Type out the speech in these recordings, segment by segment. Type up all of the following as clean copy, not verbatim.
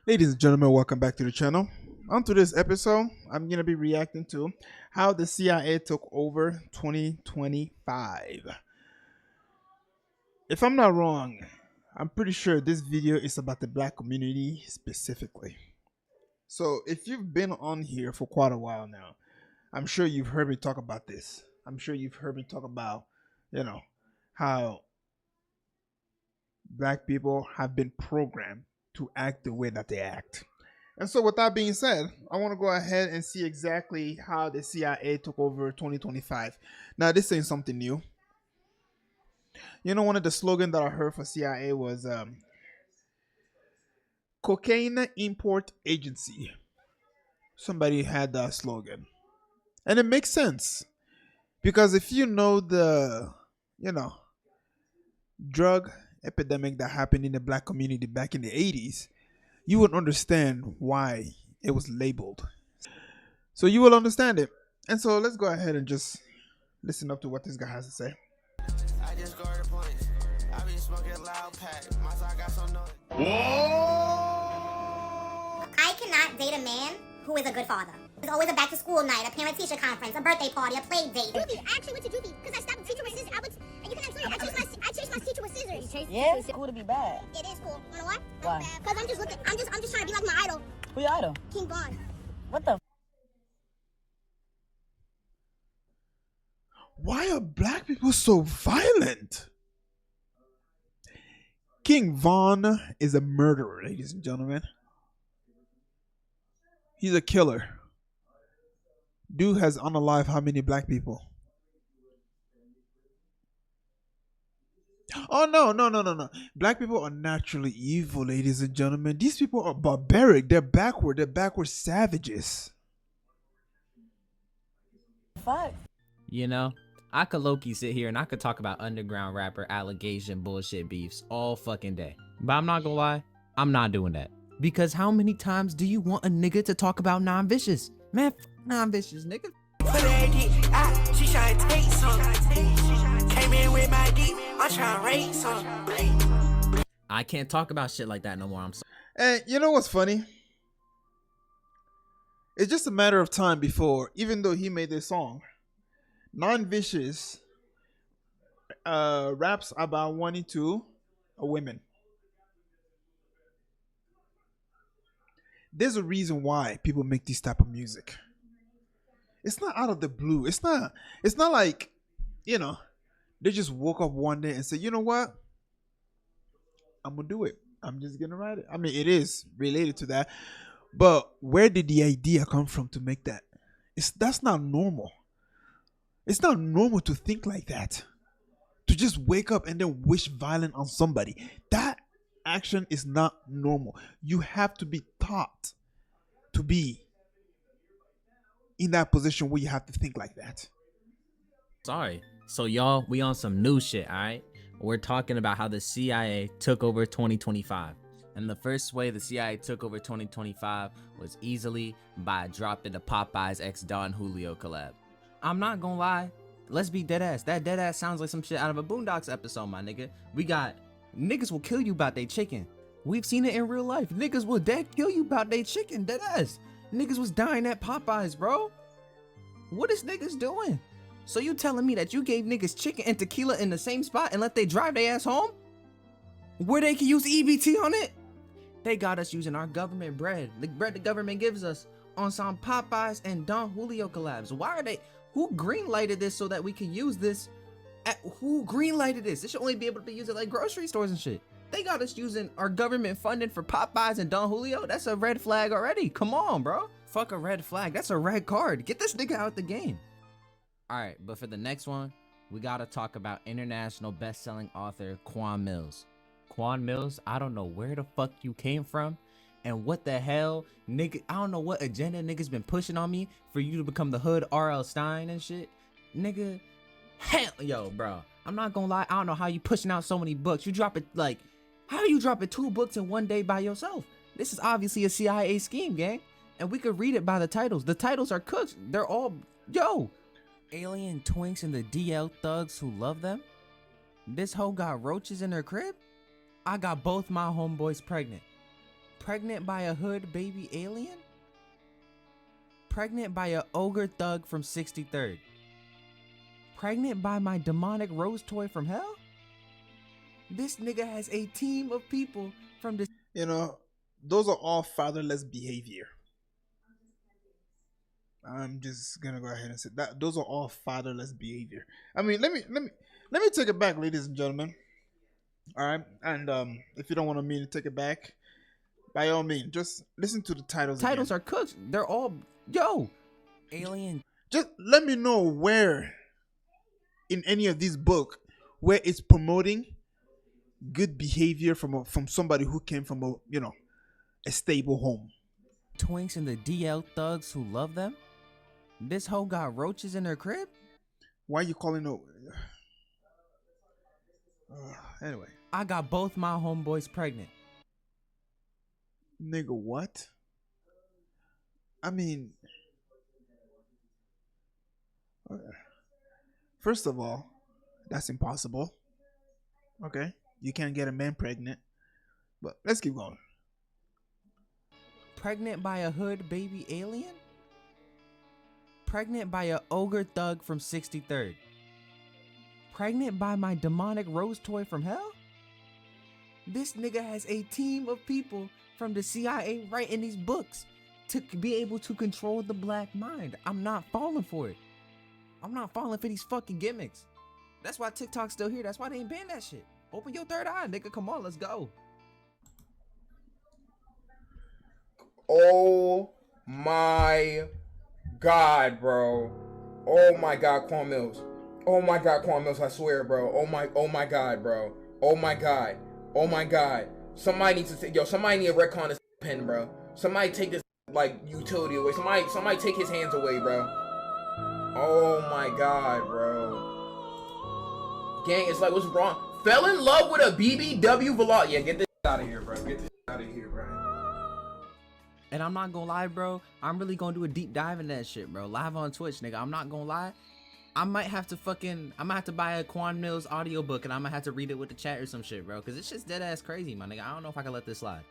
Ladies and gentlemen, welcome back to the channel. On today's episode, I'm going to be reacting to how the CIA took over 2025. If I'm not wrong, I'm pretty sure this video is about the black community specifically. So if you've been on here for quite a while now, I'm sure you've heard me talk about this. I'm sure you've heard me talk about, how black people have been programmed to act the way that they act. And so, with that being said, I want to go ahead and see exactly how the CIA took over 2025. Now, this ain't something new. One of the slogans that I heard for CIA was Cocaine Import Agency. Somebody had that slogan. And it makes sense. Because if you know the, drug epidemic that happened in the black community back in the 80s, you would understand why it was labeled. So you will understand it. And so let's go ahead and just listen up to what this guy has to say. I just scored a point. I been smoking loud pack. My side got some noise. I cannot date a man who is a good father. There's always a back to school night, a parent teacher conference, a birthday party, a play date. Juvie, I actually went to Juvie because I stopped the teacher with scissors. And you can actually, I chased my teacher with scissors. Yeah, it's cool to be bad. It is cool. You know what? Why? Because I'm just trying to be like my idol. Who your idol? King Von. What the? Why are black people so violent? King Von is a murderer, ladies and gentlemen. He's a killer. Dude has unalived how many black people? Oh, no. Black people are naturally evil, ladies and gentlemen. These people are barbaric. They're backward. They're backward savages. Fuck. I could low-key sit here and I could talk about underground rapper allegation bullshit beefs all fucking day. But I'm not gonna lie, I'm not doing that. Because how many times do you want a nigga to talk about non-vicious? Man, fuck non-vicious, nigga. She trying to take some. Came in with my deep, I'm trying to rate some. I can't talk about shit like that no more, I'm sorry. And you know what's funny? It's just a matter of time before, even though he made this song, Non-Vicious raps about wanting to a women. There's a reason why people make this type of music. It's not out of the blue. It's not like, they just woke up one day and said, you know what? I'm gonna do it. I'm just gonna write it. I mean, it is related to that. But where did the idea come from to make that? That's not normal. It's not normal to think like that. To just wake up and then wish violence on somebody. That action is not normal. You have to be taught to be in that position where you have to think like that. Sorry. So y'all, we on some new shit, alright? We're talking about how the CIA took over 2025. And the first way the CIA took over 2025 was easily by dropping the Popeyes x Don Julio collab. I'm not gonna lie, let's be dead ass. That dead ass sounds like some shit out of a Boondocks episode, my nigga. We got niggas will kill you about they chicken. We've seen it in real life. Niggas will dead kill you about they chicken, dead ass. Niggas was dying at Popeyes, bro. What is niggas doing? So you telling me that you gave niggas chicken and tequila in the same spot and let they drive their ass home? Where they can use EBT on it? They got us using our government bread, the bread the government gives us, on some Popeyes and Don Julio collabs. Why are they? Who green-lighted this so that we can use this? Who green-lighted this? This should only be able to be used at like grocery stores and shit. They got us using our government funding for Popeyes and Don Julio. That's a red flag already. Come on, bro. Fuck a red flag. That's a red card. Get this nigga out the game. All right, but for the next one, we gotta talk about international best-selling author Quan Mills. Quan Mills, I don't know where the fuck you came from. And what the hell, nigga, I don't know what agenda niggas been pushing on me for you to become the hood R.L. Stein and shit. Nigga, hell, yo, bro. I'm not gonna lie, I don't know how you pushing out so many books. You drop it, like, how you dropping 2 books in one day by yourself? This is obviously a CIA scheme, gang. And we could read it by the titles. The titles are cooked. They're all, yo. Alien twinks and the DL thugs who love them. This hoe got roaches in her crib. I got both my homeboys pregnant. Pregnant by a hood baby alien? Pregnant by a ogre thug from 63rd? Pregnant by my demonic rose toy from hell? This nigga has a team of people from the... You know, those are all fatherless behavior. I'm just gonna go ahead and say that those are all fatherless behavior. I mean, let me take it back, ladies and gentlemen. All right, and if you don't want me to take it back, by all means, just listen to the titles. Titles are cooked. They're all alien. Just let me know where in any of these books where it's promoting good behavior from somebody who came from a stable home. Twinks and the DL thugs who love them. This hoe got roaches in her crib. Why you calling her? Anyway, I got both my homeboys pregnant. Nigga, what? I mean, first of all, that's impossible. Okay, you can't get a man pregnant. But let's keep going. Pregnant by a hood baby alien? Pregnant by a ogre thug from 63rd? Pregnant by my demonic rose toy from hell? This nigga has a team of people from the CIA writing these books to be able to control the black mind. I'm not falling for it. I'm not falling for these fucking gimmicks. That's why TikTok's still here. That's why they ain't ban that shit. Open your third eye, nigga. Come on, let's go. Oh my God, bro. Oh my God, Quan Mills. Oh my God, Quan Mills, I swear, bro. Oh my God, bro. Oh my God. Oh my God. Somebody needs to somebody need to retcon this pen, bro. Somebody take this utility away. Somebody take his hands away, bro. Oh my God, bro. Gang, it's like, what's wrong? Fell in love with a BBW vlog. Yeah, get this out of here, bro. Get this out of here, bro. And I'm not gonna lie, bro. I'm really gonna do a deep dive in that shit, bro. Live on Twitch, nigga. I'm not gonna lie. I might have to buy a Quan Mills audiobook and I might have to read it with the chat or some shit, bro. Cause it's just dead ass crazy, my nigga. I don't know if I can let this slide.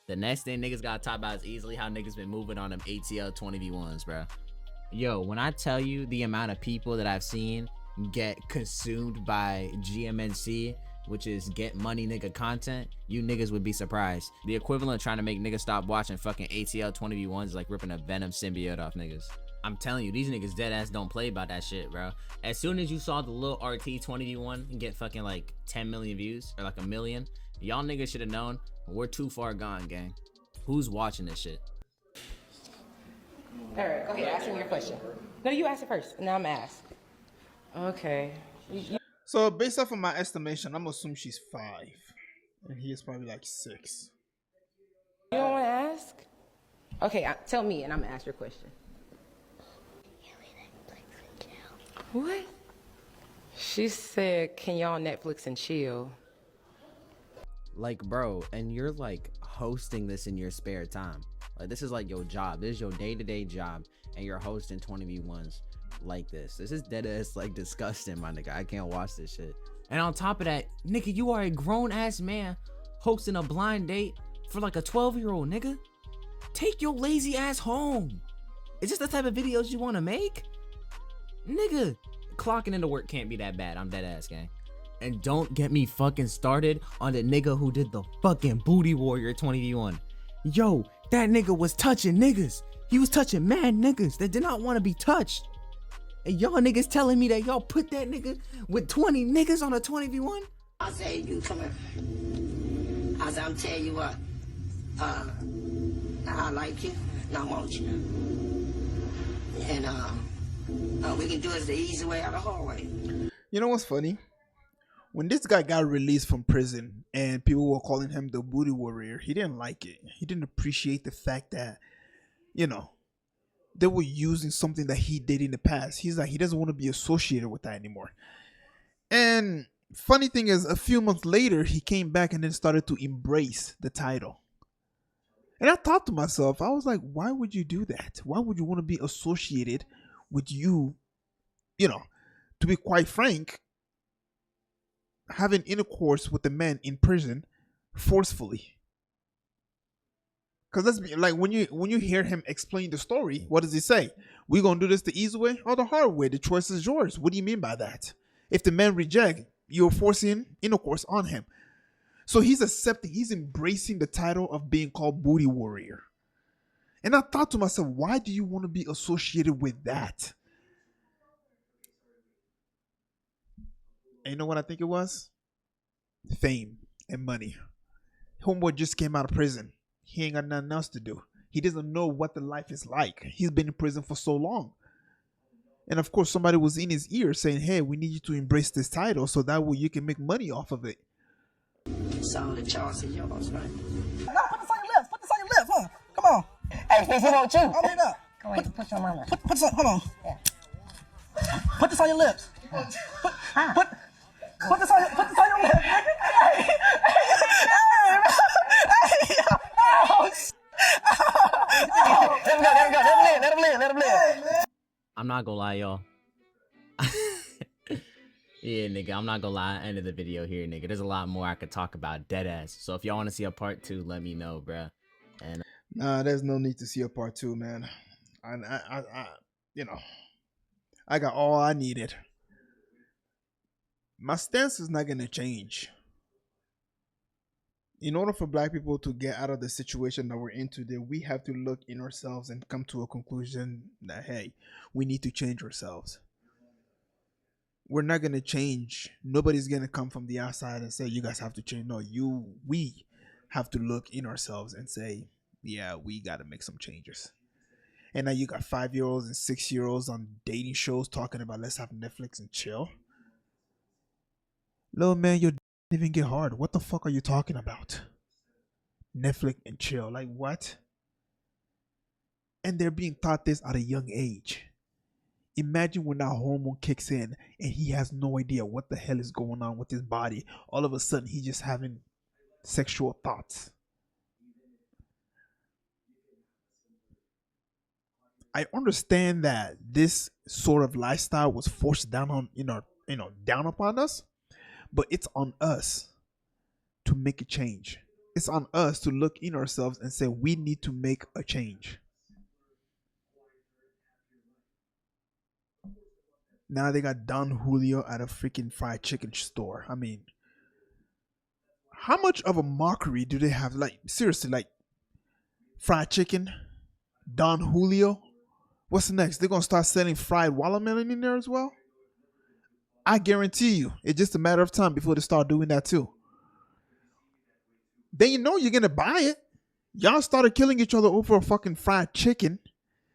The next thing niggas gotta talk about is easily how niggas been moving on them ATL 20v1s, bro. Yo, when I tell you the amount of people that I've seen get consumed by GMNC, which is get money nigga content, you niggas would be surprised. The equivalent of trying to make niggas stop watching fucking ATL 20v1s is like ripping a Venom symbiote off niggas. I'm telling you, these niggas dead ass don't play about that shit, bro. As soon as you saw the little RT 20v1 get fucking like 10 million views or like 1 million, y'all niggas should have known we're too far gone, gang. Who's watching this shit? All right, go ahead, ask me your question. No, you ask it first, and now I'm asked. Okay. So based off of my estimation, I'm assuming she's 5, and he is probably like 6. You don't want to ask? Okay, tell me, and I'm gonna ask your question. What? She said, "Can y'all Netflix and chill?" Like, bro, and you're like hosting this in your spare time. Like, this is like your job. This is your day-to-day job, and you're hosting 20v1s like this. This is dead ass like disgusting, my nigga. I can't watch this shit. And on top of that, nigga, you are a grown-ass man hosting a blind date for like a 12-year-old, nigga. Take your lazy ass home. Is this the type of videos you want to make? Nigga, clocking into work can't be that bad. I'm dead ass, gang. And don't get me fucking started on the nigga who did the fucking Booty Warrior 20v1. Yo, that nigga was touching niggas. He was touching mad niggas that did not want to be touched. And y'all niggas telling me that y'all put that nigga with 20 niggas on a 20v1? I say you come here. I say I'm telling you what. I like you, and I want you. And we can do it the easy way or the hard way. You know what's funny? When this guy got released from prison and people were calling him the Booty Warrior, he didn't like it. He didn't appreciate the fact that, you know, they were using something that he did in the past. He's like, he doesn't want to be associated with that anymore. And funny thing is, a few months later, he came back and then started to embrace the title. And I thought to myself, I was like, why would you do that? Why would you want to be associated with you know, to be quite frank, having intercourse with a man in prison forcefully? Cause let's be like when you hear him explain the story, what does he say? We gonna do this the easy way or the hard way? The choice is yours. What do you mean by that? If the man reject, you're forcing intercourse on him. So he's accepting, he's embracing the title of being called booty warrior. And I thought to myself, why do you want to be associated with that? And you know what I think it was? Fame and money. Homeboy just came out of prison. He ain't got nothing else to do. He doesn't know what the life is like. He's been in prison for so long. And of course, somebody was in his ear saying, hey, we need you to embrace this title so that way you can make money off of it. So the choice is yours, right? No, put this on your lips. Put this on your lips. Huh? Come on. Hey, please, you want you? Hold it up. Go ahead, put some on there. Put this on. Hold on. Yeah. Put this on your lips. Put this on your lips. Hey, Let him live. I'm not gonna lie, y'all. Yeah, nigga, I'm not gonna lie. End of the video here, nigga. There's a lot more I could talk about, dead ass. So if y'all want to see a part 2, let me know, bruh. And Nah, there's no need to see a part 2, man. I got all I needed. My stance is not gonna change. In order for black people to get out of the situation that we're in today, we have to look in ourselves and come to a conclusion that, hey, we need to change ourselves. We're not going to change. Nobody's going to come from the outside and say, you guys have to change. No, we have to look in ourselves and say, yeah, we got to make some changes. And now you got 5-year-olds and 6-year-olds on dating shows talking about let's have Netflix and chill. Little man, your didn't even get hard. What the fuck are you talking about? Netflix and chill. Like what? And they're being taught this at a young age. Imagine when that hormone kicks in and he has no idea what the hell is going on with his body. All of a sudden, he's just having sexual thoughts. I understand that this sort of lifestyle was forced down on down upon us. But it's on us to make a change. It's on us to look in ourselves and say we need to make a change. Now they got Don Julio at a freaking fried chicken store. I mean, how much of a mockery do they have? Like, seriously, like fried chicken, Don Julio. What's next? They're going to start selling fried watermelon in there as well? I guarantee you, it's just a matter of time before they start doing that too. Then you know you're going to buy it. Y'all started killing each other over a fucking fried chicken.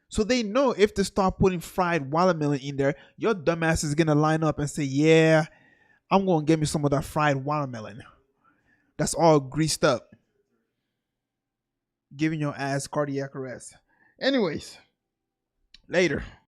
So they know if they start putting fried watermelon in there, your dumbass is going to line up and say, yeah, I'm going to get me some of that fried watermelon. That's all greased up. Giving your ass cardiac arrest. Anyways, later.